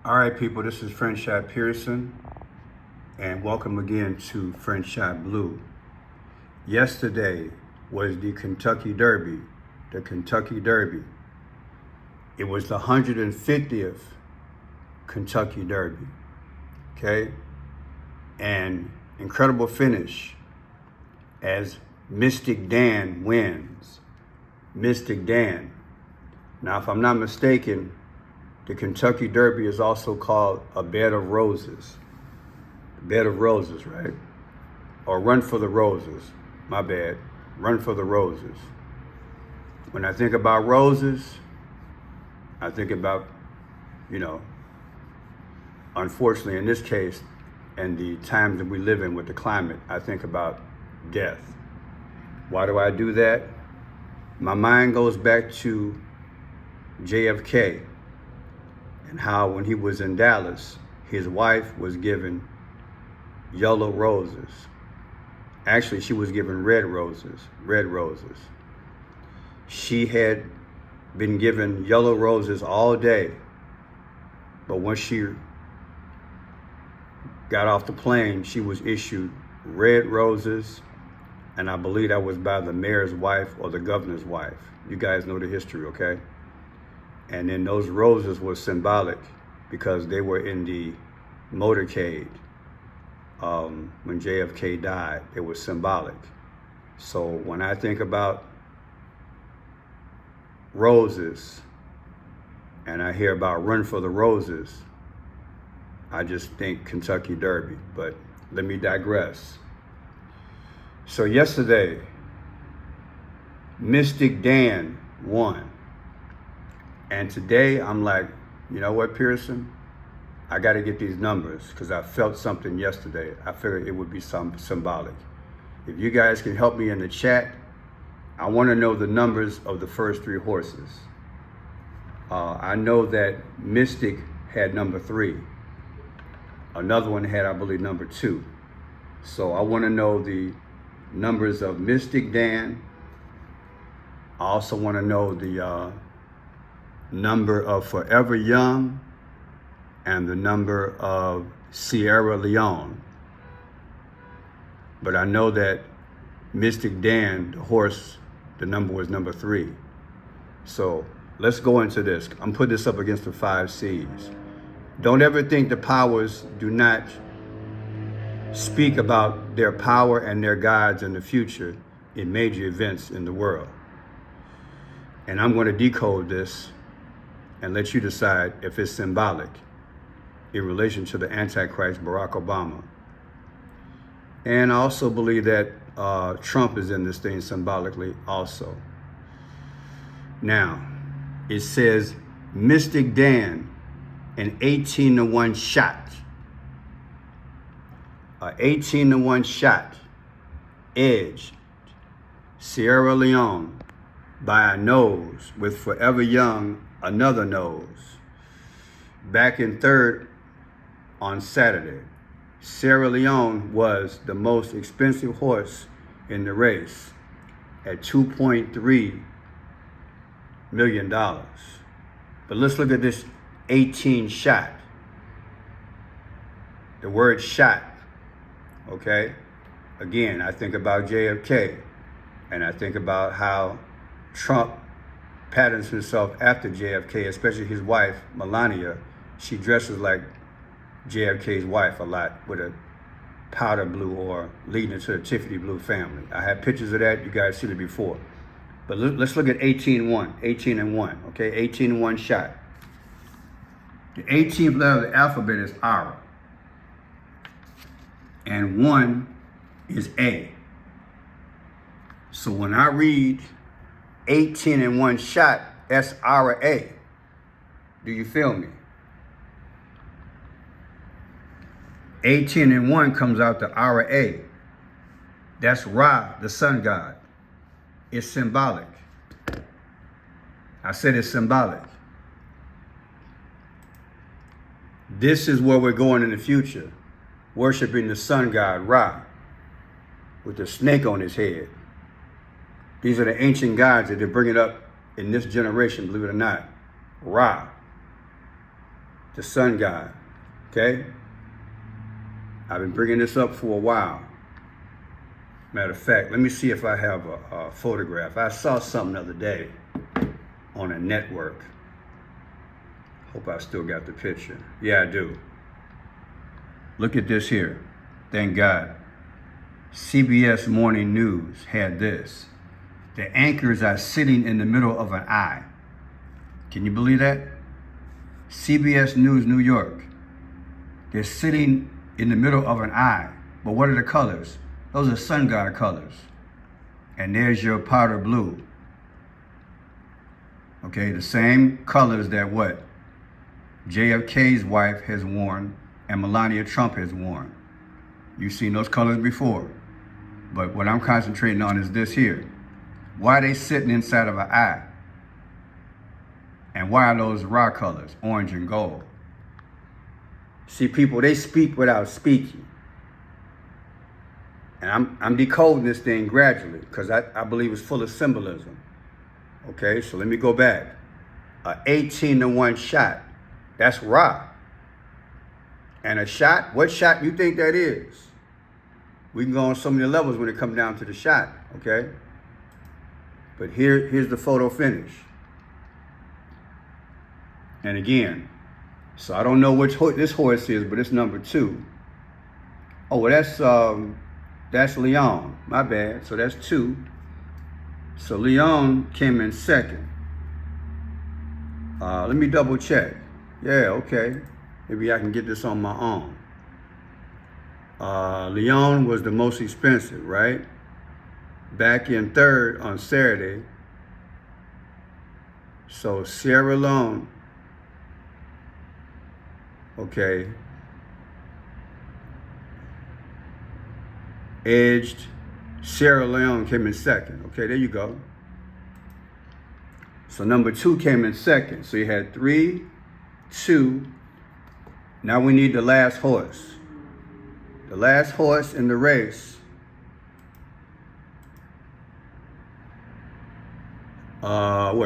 All right, people, this is Friendship Pearson, and welcome again to Friendship Blue. Yesterday was the Kentucky Derby, It was the 150th Kentucky Derby, okay? And incredible finish as Mystic Dan wins. Mystic Dan. Now, if I'm not mistaken, the Kentucky Derby is also called a bed of roses. Bed of roses, right? Or run for the roses. My bad. Run for the roses. When I think about roses, I think about, unfortunately in this case, and the times that we live in with the climate, I think about death. Why do I do that? My mind goes back to JFK and how when he was in Dallas, his wife was given yellow roses. Actually, she was given red roses. She had been given yellow roses all day, but once she got off the plane, she was issued red roses, and I believe that was by the mayor's wife or the governor's wife. You guys know the history, okay? And then those roses were symbolic because they were in the motorcade when JFK died. They were symbolic. So when I think about roses and I hear about Run for the Roses, I just think Kentucky Derby, but let me digress. So yesterday, Mystic Dan won. And today I'm like, you know what, Pearson? I got to get these numbers because I felt something yesterday. I figured it would be some symbolic. If you guys can help me in the chat, I want to know the numbers of the first three horses. I know that Mystic had number 3. Another one had, I believe, number 2. So I want to know the numbers of Mystic Dan. I also want to know the number of Forever Young and the number of Sierra Leone. But I know that Mystic Dan, the horse, the number was number 3. So let's go into this. I'm putting this up against the 5 C's. Don't ever think the powers do not speak about their power and their gods in the future in major events in the world. And I'm going to decode this and let you decide if it's symbolic in relation to the Antichrist, Barack Obama. And I also believe that Trump is in this thing symbolically also. Now, it says Mystic Dan, an 18-1 shot. An 18-1 shot edged Sierra Leone by a nose with Forever Young another nose. Back in third on Saturday, Sierra Leone was the most expensive horse in the race at $2.3 million. But let's look at this 18 shot. The word shot, okay? Again, I think about JFK, and I think about how Trump patterns himself after JFK, especially his wife, Melania. She dresses like JFK's wife a lot with a powder blue or leading into the Tiffany blue family. I have pictures of that. You guys seen it before. But let's look at 18-1, okay? 18-1 shot. The 18th letter of the alphabet is R. And 1 is A. So when I read 18-1 shot, that's R-A. Do you feel me? 18-1 comes out to R-A. That's Ra, the sun god. It's symbolic. I said it's symbolic. This is where we're going in the future, worshiping the sun god Ra with the snake on his head. These are the ancient gods that they're bringing up in this generation, believe it or not. Ra. the sun god, okay? I've been bringing this up for a while. Matter of fact, let me see if I have a photograph. I saw something the other day on a network. Hope I still got the picture. Yeah, I do. Look at this here. Thank God. CBS Morning News had this. The anchors are sitting in the middle of an eye. Can you believe that? CBS News, New York. They're sitting in the middle of an eye. But what are the colors? Those are sun god colors. And there's your powder blue. Okay, the same colors that what? JFK's wife has worn and Melania Trump has worn. You've seen those colors before. But what I'm concentrating on is this here. Why are they sitting inside of an eye? And why are those raw colors, orange and gold? See, people, they speak without speaking. And I'm decoding this thing gradually because I believe it's full of symbolism. Okay, so let me go back. A 18-to-1 shot, that's raw. And a shot, what shot you think that is? We can go on so many levels when it comes down to the shot, okay? But here's the photo finish. And again, so I don't know which this horse is, but it's number 2. Oh, well, that's Leon. My bad. So that's 2. So Leon came in second. Let me double check. Yeah, okay. Maybe I can get this on my own. Leon was the most expensive, right? Back in third on Saturday. So Sierra Leone, okay, edged. Sierra Leone came in second. Okay, there you go. So number 2 came in second. So you had 3, 2. Now we need the last horse. The last horse in the race.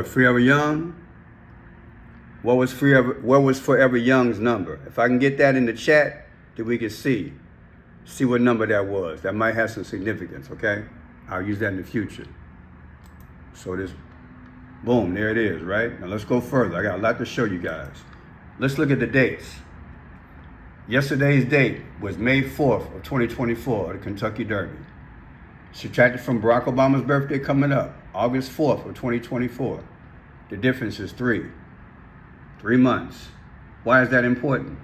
Forever Young? What was Forever Young's number? If I can get that in the chat, then we can see what number that was. That might have some significance, okay? I'll use that in the future. So this, boom, there it is, right? Now let's go further. I got a lot to show you guys. Let's look at the dates. Yesterday's date was May 4th of 2024, the Kentucky Derby. Subtracted from Barack Obama's birthday coming up, August 4th of 2024. The difference is 3. 3 months. Why is that important?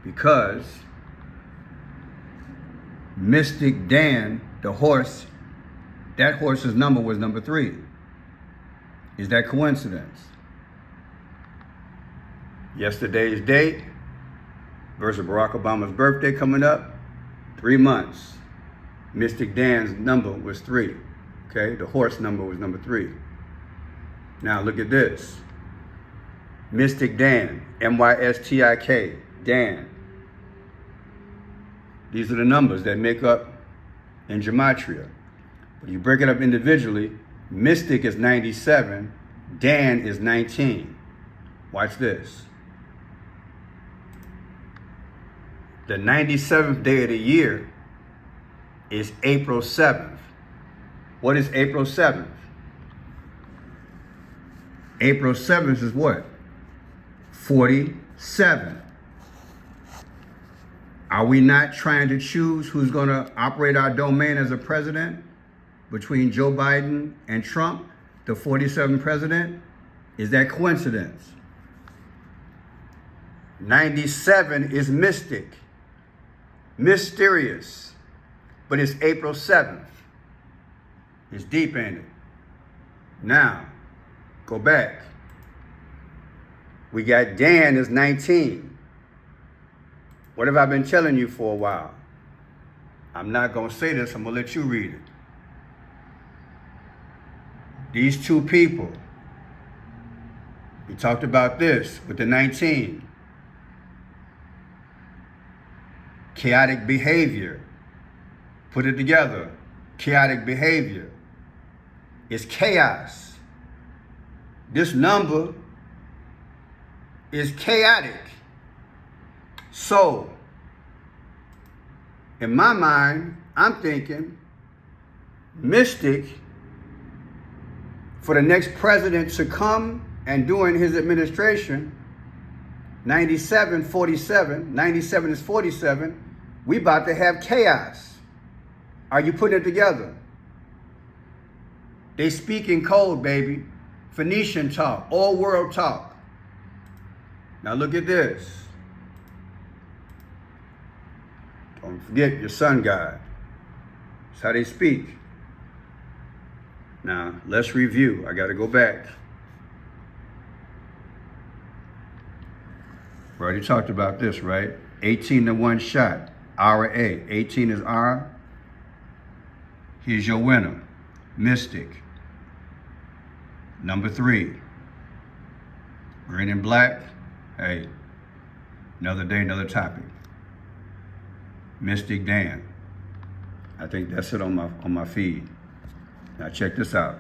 Because Mystic Dan, the horse, that horse's number was number 3. Is that coincidence? Yesterday's date versus Barack Obama's birthday coming up, 3 months. Mystic Dan's number was 3. Okay, the horse number was number 3. Now look at this. Mystic Dan, M-Y-S-T-I-K, Dan. These are the numbers that make up in gematria. When you break it up individually, Mystic is 97, Dan is 19. Watch this. The 97th day of the year is April 7th. What is April 7th? April 7th is what? 47. Are we not trying to choose who's going to operate our domain as a president between Joe Biden and Trump, the 47th president? Is that coincidence? 97 is mystic, mysterious, but it's April 7th. It's deep, ain't it? Now, go back. We got Dan is 19. What have I been telling you for a while? I'm not going to say this. I'm going to let you read it. These 2 people, we talked about this with the 19. Chaotic behavior. Put it together. Chaotic behavior. It's chaos. This number is chaotic. So, in my mind, I'm thinking Mystic, for the next president to come and during his administration, 97 is 47, we about to have chaos. Are you putting it together? They speak in code, baby. Phoenician talk, all world talk. Now look at this. Don't forget your sun god. That's how they speak. Now, let's review. I got to go back. We already talked about this, right? 18 to 1 shot. Hour A. 18 is R. Here's your winner. Mystic. Number 3. Green and black. Hey, another day, another topic. Mystic Dan. I think that's it on my feed. Now check this out.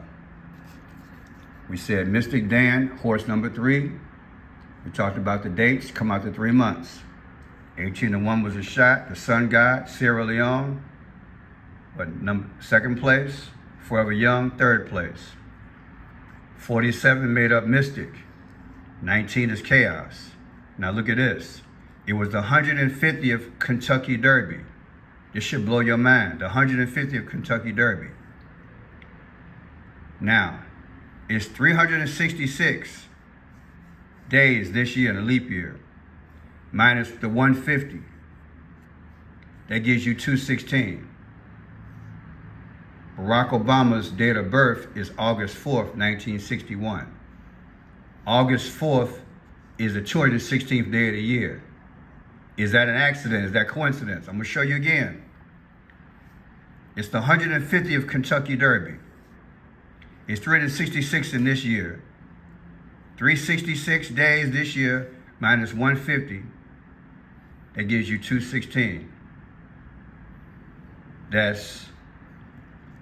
We said Mystic Dan, horse number 3. We talked about the dates, come out to 3 months. 18 to 1 was a shot. The sun god, Sierra Leone. But second place, Forever Young, third place. 47 made up Mystic. 19 is Chaos. Now look at this. It was the 150th Kentucky Derby. This should blow your mind. The 150th Kentucky Derby. Now, it's 366 days this year in a leap year, minus the 150. That gives you 216. Barack Obama's date of birth is August 4th, 1961. August 4th is the 216th day of the year. Is that an accident? Is that coincidence? I'm going to show you again. It's the 150th Kentucky Derby. It's 366 in this year. 366 days this year minus 150. That gives you 216. That's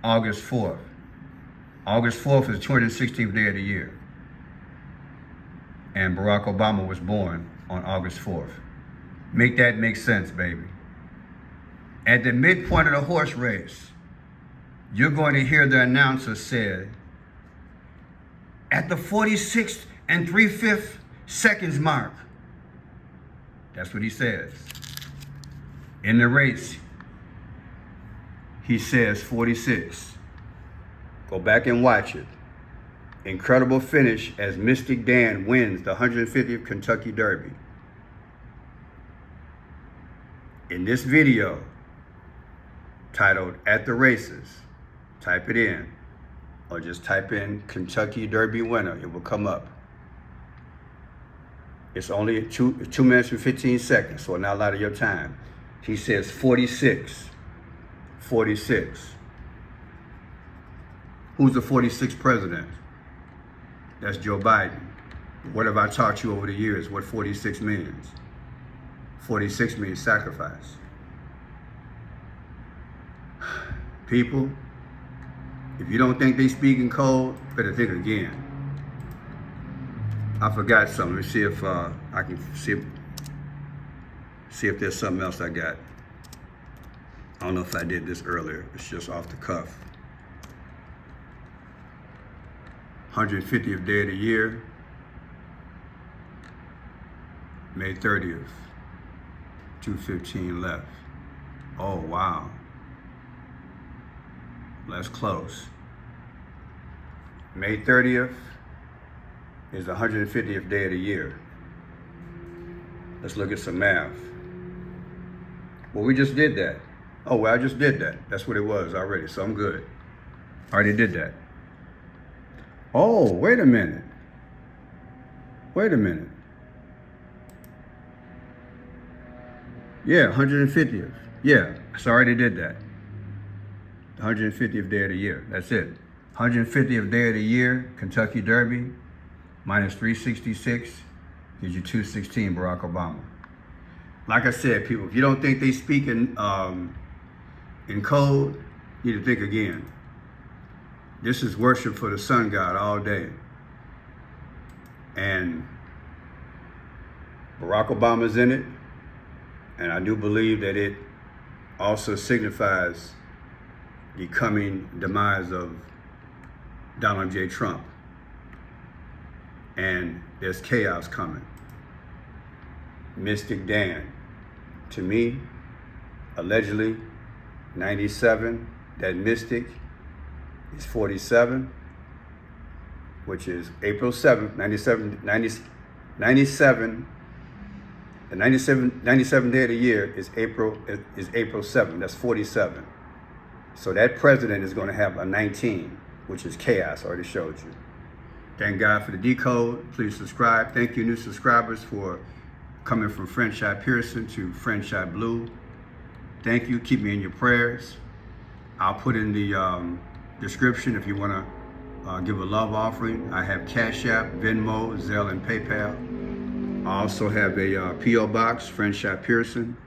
August 4th. August 4th is the 216th day of the year. And Barack Obama was born on August 4th. Make that make sense, baby. At the midpoint of the horse race, you're going to hear the announcer say, at the 46th and 3/5 seconds mark. That's what he says. In the race, he says 46. Go back and watch it. Incredible finish as Mystic Dan wins the 150th Kentucky Derby. In this video, titled At the Races, type it in, or just type in Kentucky Derby winner. It will come up. It's only 2 minutes and 15 seconds, so not a lot of your time. He says 46. 46. Who's the 46th president? That's Joe Biden. What have I taught you over the years? What 46 means? 46 means sacrifice. People, if you don't think they speak in code, better think again. I forgot something. Let me see if I can see if there's something else I got. I don't know if I did this earlier. It's just off the cuff. 150th day of the year, May 30th, 2:15 left. Oh, wow. That's close. May 30th is the 150th day of the year. Let's look at some math. Well, we just did that. Oh, well, I just did that. That's what it was already, so I'm good. Already did that. Oh, wait a minute. Wait a minute. Yeah, 150th. Yeah, so I already did that. 150th day of the year. That's it. 150th day of the year, Kentucky Derby, minus 366, gives you 216, Barack Obama. Like I said, people, if you don't think they speak in code, you need to think again. This is worship for the sun god all day. And Barack Obama's in it. And I do believe that it also signifies the coming demise of Donald J. Trump. And there's chaos coming. Mystic Dan, to me, allegedly, 97, that mystic is 47, which is April 7th, 97, the 97th day of the year is April 7th, that's 47. So that president is going to have a 19, which is chaos, I already showed you. Thank God for the decode. Please subscribe. Thank you, new subscribers, for coming from Friendship Pearson to Friendship Blue. Thank you. Keep me in your prayers. I'll put in the description if you want to give a love offering. I have Cash App, Venmo, Zelle, and PayPal. I also have a P.O. Box, Friendship Pearson,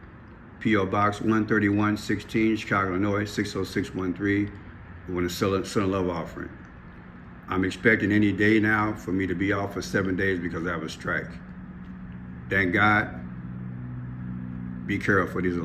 P.O. Box 13116, Chicago, Illinois, 60613. You want to send a love offering. I'm expecting any day now for me to be off for 7 days because I have a strike. Thank God. Be careful. These are